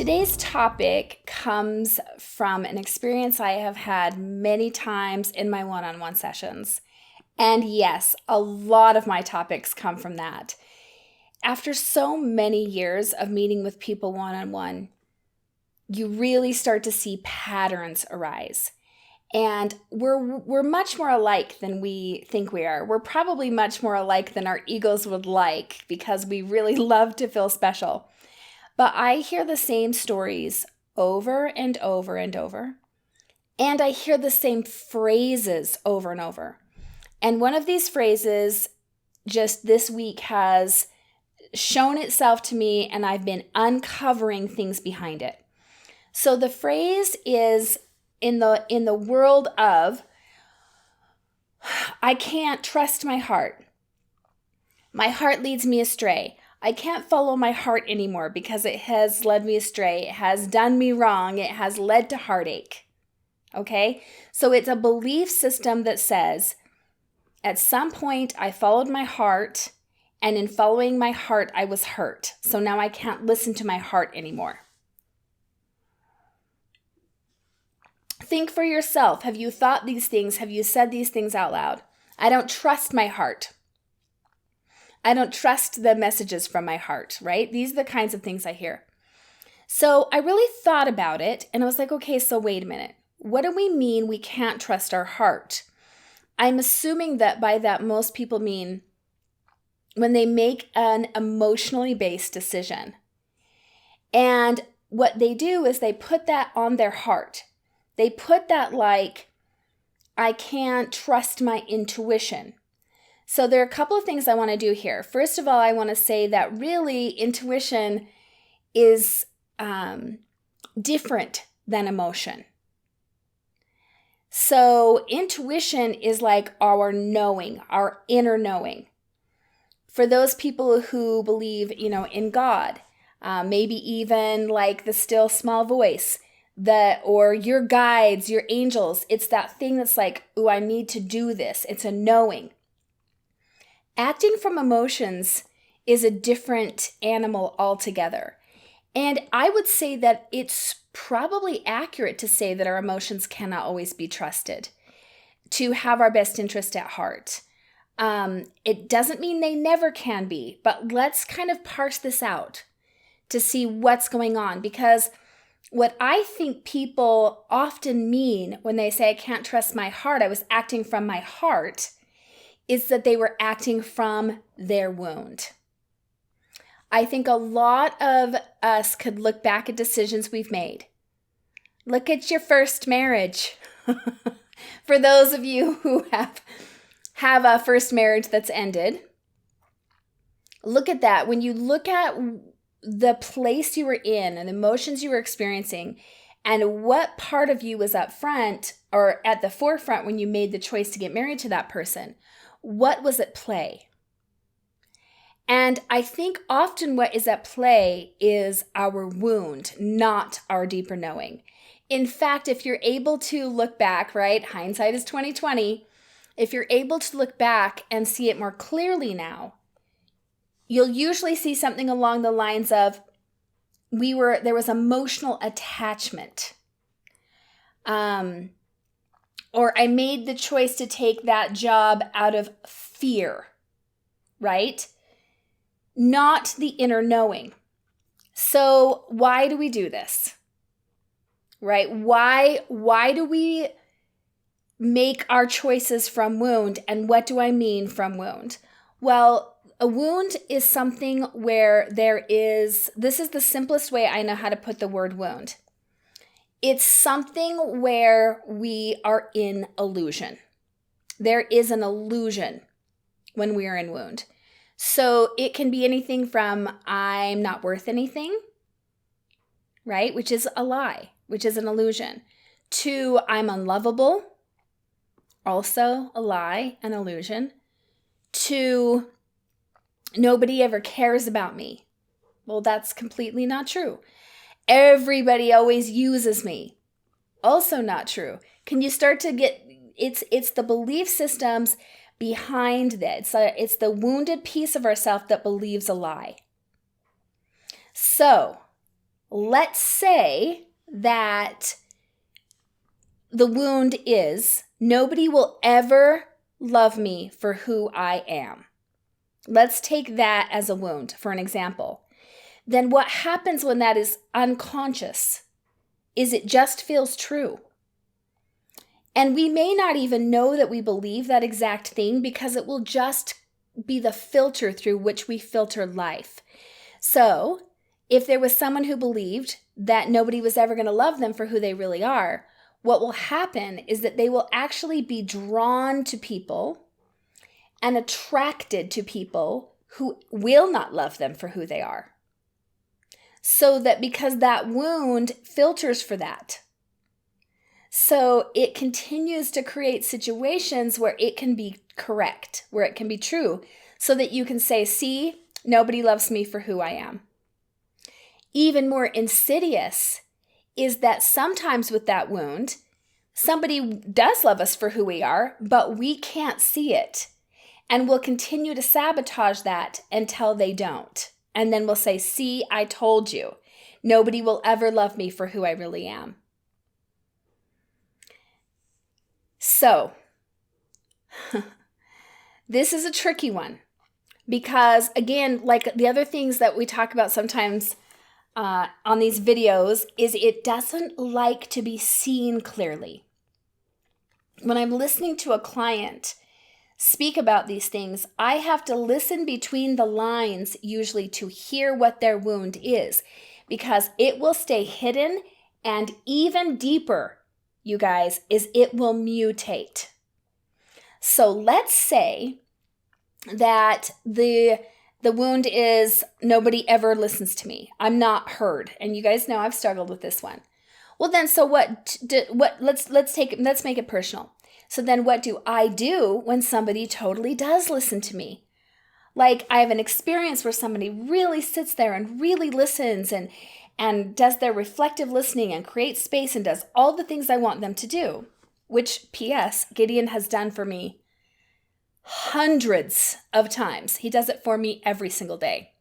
Today's topic comes from an experience I have had many times in my one-on-one sessions. And yes, a lot of my topics come from that. After so many years of meeting with people one-on-one, you really start to see patterns arise. And we're much more alike than we think we are. We're probably much more alike than our egos would like because we really love to feel special. But I hear the same stories over and over and over. And I hear the same phrases over and over. And one of these phrases just this week has shown itself to me, and I've been uncovering things behind it. So the phrase is in the world of, I can't trust my heart. My heart leads me astray. I can't follow my heart anymore because it has led me astray. It has done me wrong. It has led to heartache. Okay? So it's a belief system that says, at some point I followed my heart, and in following my heart, I was hurt. So now I can't listen to my heart anymore. Think for yourself. Have you thought these things? Have you said these things out loud? I don't trust my heart. I don't trust the messages from my heart, right? These are the kinds of things I hear. So I really thought about it, and I was like, okay, so wait a minute. What do we mean we can't trust our heart? I'm assuming that by that most people mean when they make an emotionally based decision. And what they do is they put that on their heart. They put that like, I can't trust my intuition. So there are a couple of things I want to do here. First of all, I want to say that really intuition is different than emotion. So intuition is like our knowing, our inner knowing. For those people who believe, in God, maybe even like the still small voice, or your guides, your angels, it's that thing that's like, ooh, I need to do this. It's a knowing. Acting from emotions is a different animal altogether. And I would say that it's probably accurate to say that our emotions cannot always be trusted to have our best interest at heart. It doesn't mean they never can be, but let's kind of parse this out to see what's going on. Because what I think people often mean when they say, I can't trust my heart, I was acting from my heart, is that they were acting from their wound. I think a lot of us could look back at decisions we've made. Look at your first marriage. For those of you who have a first marriage that's ended, look at that. When you look at the place you were in and the emotions you were experiencing and what part of you was up front or at the forefront when you made the choice to get married to that person, what was at play? And I think often what is at play is our wound, not our deeper knowing. In fact, if you're able to look back, right? Hindsight is 2020. If you're able to look back and see it more clearly now, you'll usually see something along the lines of there was emotional attachment. Or I made the choice to take that job out of fear, right? Not the inner knowing. So why do we do this? Right? Why do we make our choices from wound? And what do I mean from wound? Well, a wound is something where this is the simplest way I know how to put the word wound. It's something where we are in illusion. There is an illusion when we are in wound. So it can be anything from I'm not worth anything, right? Which is a lie, which is an illusion, to I'm unlovable, also a lie, an illusion, to nobody ever cares about me. Well, that's completely not true. Everybody always uses me. Also not true. Can you start to get, it's the belief systems behind that. It's the wounded piece of ourself that believes a lie. So let's say that the wound is nobody will ever love me for who I am. Let's take that as a wound for an example. Then what happens when that is unconscious is it just feels true. And we may not even know that we believe that exact thing because it will just be the filter through which we filter life. So if there was someone who believed that nobody was ever going to love them for who they really are, what will happen is that they will actually be drawn to people and attracted to people who will not love them for who they are. So that because that wound filters for that. So it continues to create situations where it can be correct, where it can be true, so that you can say, see, nobody loves me for who I am. Even more insidious is that sometimes with that wound, somebody does love us for who we are, but we can't see it. And we'll continue to sabotage that until they don't. And then we'll say, see, I told you. Nobody will ever love me for who I really am. So, this is a tricky one. Because again, like the other things that we talk about sometimes on these videos is it doesn't like to be seen clearly. When I'm listening to a client speak about these things, I have to listen between the lines usually to hear what their wound is, because it will stay hidden, and even deeper, you guys, is it will mutate. So let's say that the wound is nobody ever listens to me. I'm not heard. And you guys know I've struggled with this one. Well then, so let's make it personal. So then what do I do when somebody totally does listen to me? Like I have an experience where somebody really sits there and really listens and does their reflective listening and creates space and does all the things I want them to do, which P.S. Gideon has done for me hundreds of times. He does it for me every single day.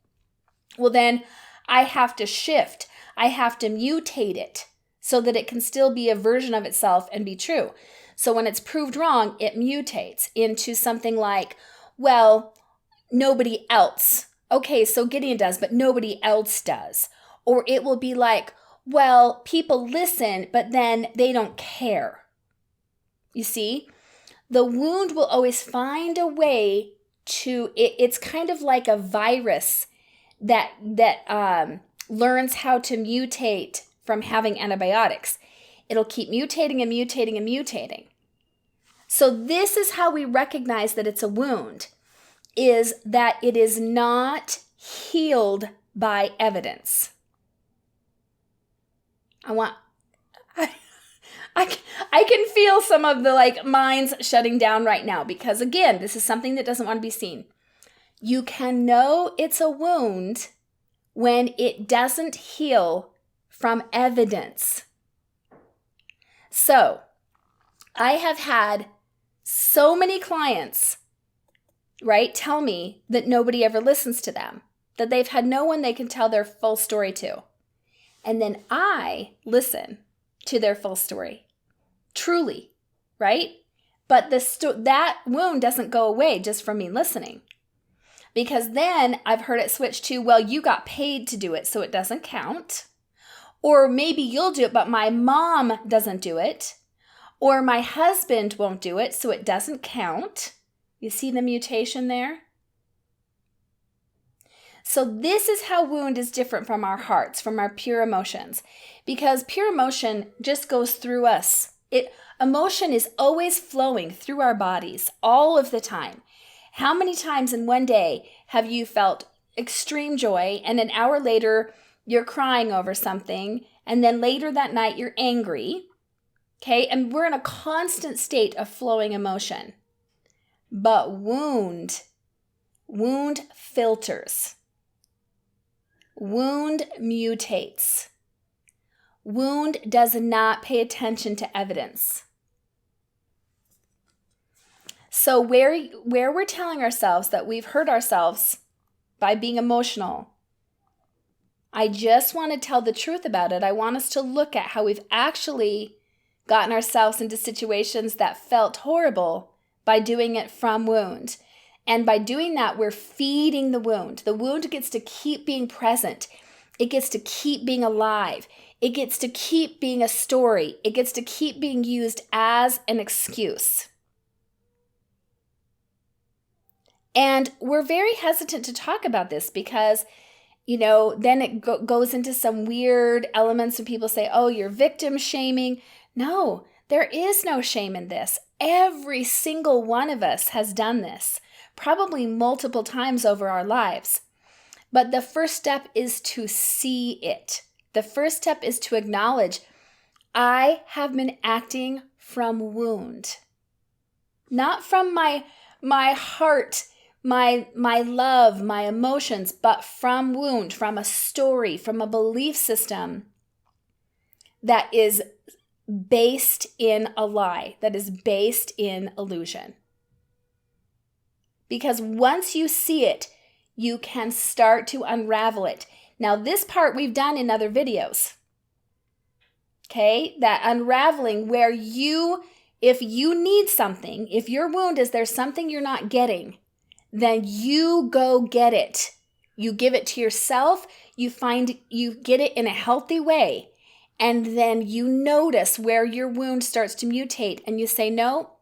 Well, then I have to shift. I have to mutate it so that it can still be a version of itself and be true. So when it's proved wrong, it mutates into something like, well, nobody else. Okay, so Gideon does, but nobody else does. Or it will be like, well, people listen, but then they don't care. You see? The wound will always find a way to, it's kind of like a virus that learns how to mutate from having antibiotics. It'll keep mutating and mutating and mutating. So this is how we recognize that it's a wound, is that it is not healed by evidence. I can feel some of the minds shutting down right now, because again, this is something that doesn't want to be seen. You can know it's a wound when it doesn't heal from evidence. So, I have had so many clients, right, tell me that nobody ever listens to them, that they've had no one they can tell their full story to. And then I listen to their full story. Truly, right? But that wound doesn't go away just from me listening. Because then I've heard it switch to, well, you got paid to do it, so it doesn't count. Or maybe you'll do it, but my mom doesn't do it. Or my husband won't do it, so it doesn't count. You see the mutation there? So this is how wound is different from our hearts, from our pure emotions. Because pure emotion just goes through us. Emotion is always flowing through our bodies all of the time. How many times in one day have you felt extreme joy and an hour later you're crying over something, and then later that night you're angry? Okay, and we're in a constant state of flowing emotion. But wound filters. Wound mutates. Wound does not pay attention to evidence. So where we're telling ourselves that we've hurt ourselves by being emotional, I just want to tell the truth about it. I want us to look at how we've actually gotten ourselves into situations that felt horrible by doing it from wound. And by doing that, we're feeding the wound. The wound gets to keep being present. It gets to keep being alive. It gets to keep being a story. It gets to keep being used as an excuse. And we're very hesitant to talk about this because, then it goes into some weird elements when people say, oh, you're victim shaming. No, there is no shame in this. Every single one of us has done this, probably multiple times over our lives. But the first step is to see it. The first step is to acknowledge, I have been acting from wound. Not from my heart, my love, my emotions, but from wound, from a story, from a belief system that is based in a lie, that is based in illusion. Because once you see it, you can start to unravel it. Now, this part we've done in other videos. Okay? That unraveling where if you need something, if your wound is there's something you're not getting, then you go get it. You give it to yourself, you get it in a healthy way, and then you notice where your wound starts to mutate and you say, no,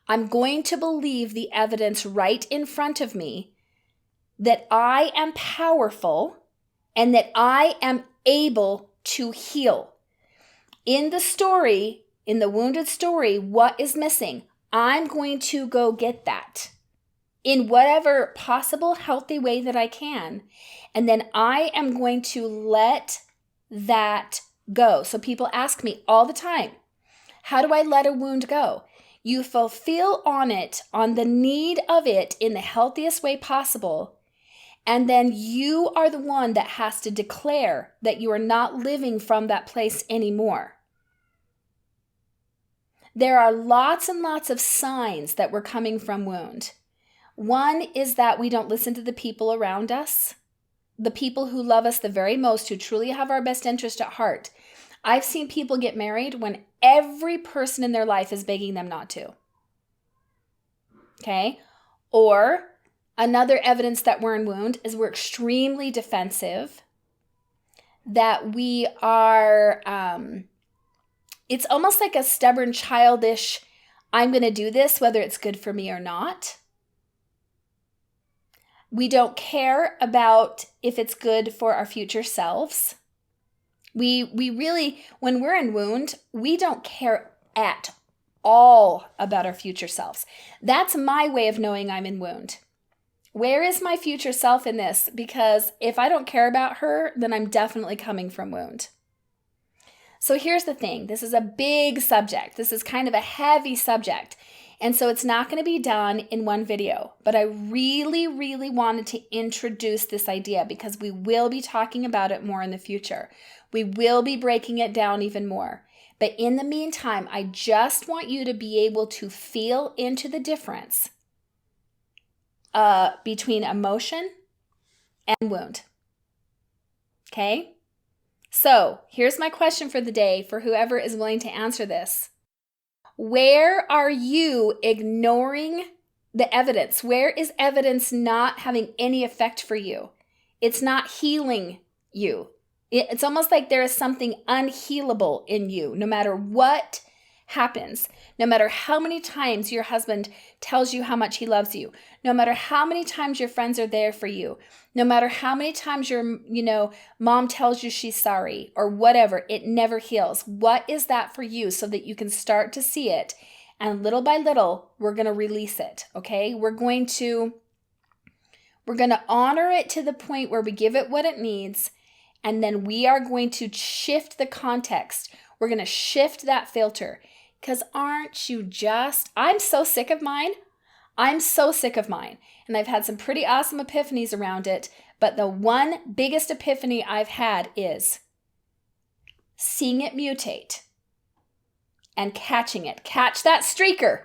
I'm going to believe the evidence right in front of me that I am powerful and that I am able to heal. In the story, in the wounded story, what is missing? I'm going to go get that in whatever possible healthy way that I can. And then I am going to let that go. So people ask me all the time, how do I let a wound go? You fulfill on the need of it in the healthiest way possible. And then you are the one that has to declare that you are not living from that place anymore. There are lots and lots of signs that we're coming from wound. One is that we don't listen to the people around us, the people who love us the very most, who truly have our best interest at heart. I've seen people get married when every person in their life is begging them not to. Okay? Or another evidence that we're in wound is we're extremely defensive, that we are, it's almost like a stubborn, childish, I'm going to do this whether it's good for me or not. We don't care about if it's good for our future selves. We really, when we're in wound, we don't care at all about our future selves. That's my way of knowing I'm in wound. Where is my future self in this? Because if I don't care about her, then I'm definitely coming from wound. So here's the thing. This is a big subject. This is kind of a heavy subject. And so it's not going to be done in one video. But I really, really wanted to introduce this idea because we will be talking about it more in the future. We will be breaking it down even more. But in the meantime, I just want you to be able to feel into the difference between emotion and wound. Okay? So here's my question for the day for whoever is willing to answer this. Where are you ignoring the evidence? Where is evidence not having any effect for you? It's not healing you. It's almost like there is something unhealable in you, no matter what happens, no matter how many times your husband tells you how much he loves you, no matter how many times your friends are there for you, no matter how many times your, mom tells you she's sorry or whatever, it never heals. What is that for you so that you can start to see it? And little by little, we're going to release it. Okay. We're going to honor it to the point where we give it what it needs. And then we are going to shift the context. We're going to shift that filter. Because aren't you just, I'm so sick of mine. I'm so sick of mine. And I've had some pretty awesome epiphanies around it. But the one biggest epiphany I've had is seeing it mutate and catching it. Catch that streaker.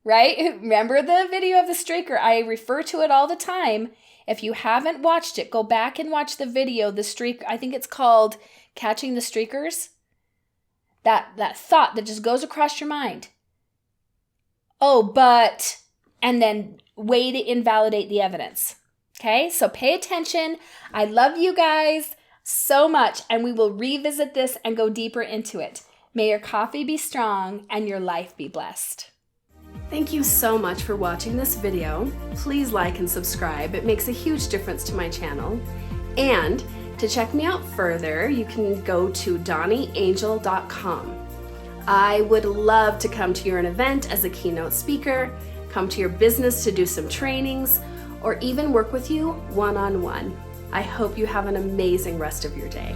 right? Remember the video of the streaker? I refer to it all the time. If you haven't watched it, go back and watch the video, the streak. I think it's called Catching the Streakers. That thought that just goes across your mind. Oh, but, and then way to invalidate the evidence. Okay, so pay attention. I love you guys so much, and we will revisit this and go deeper into it. May your coffee be strong and your life be blessed. Thank you so much for watching this video. Please like and subscribe. It makes a huge difference to my channel. And to check me out further, you can go to DawniAngel.com. I would love to come to your event as a keynote speaker, come to your business to do some trainings, or even work with you one-on-one. I hope you have an amazing rest of your day.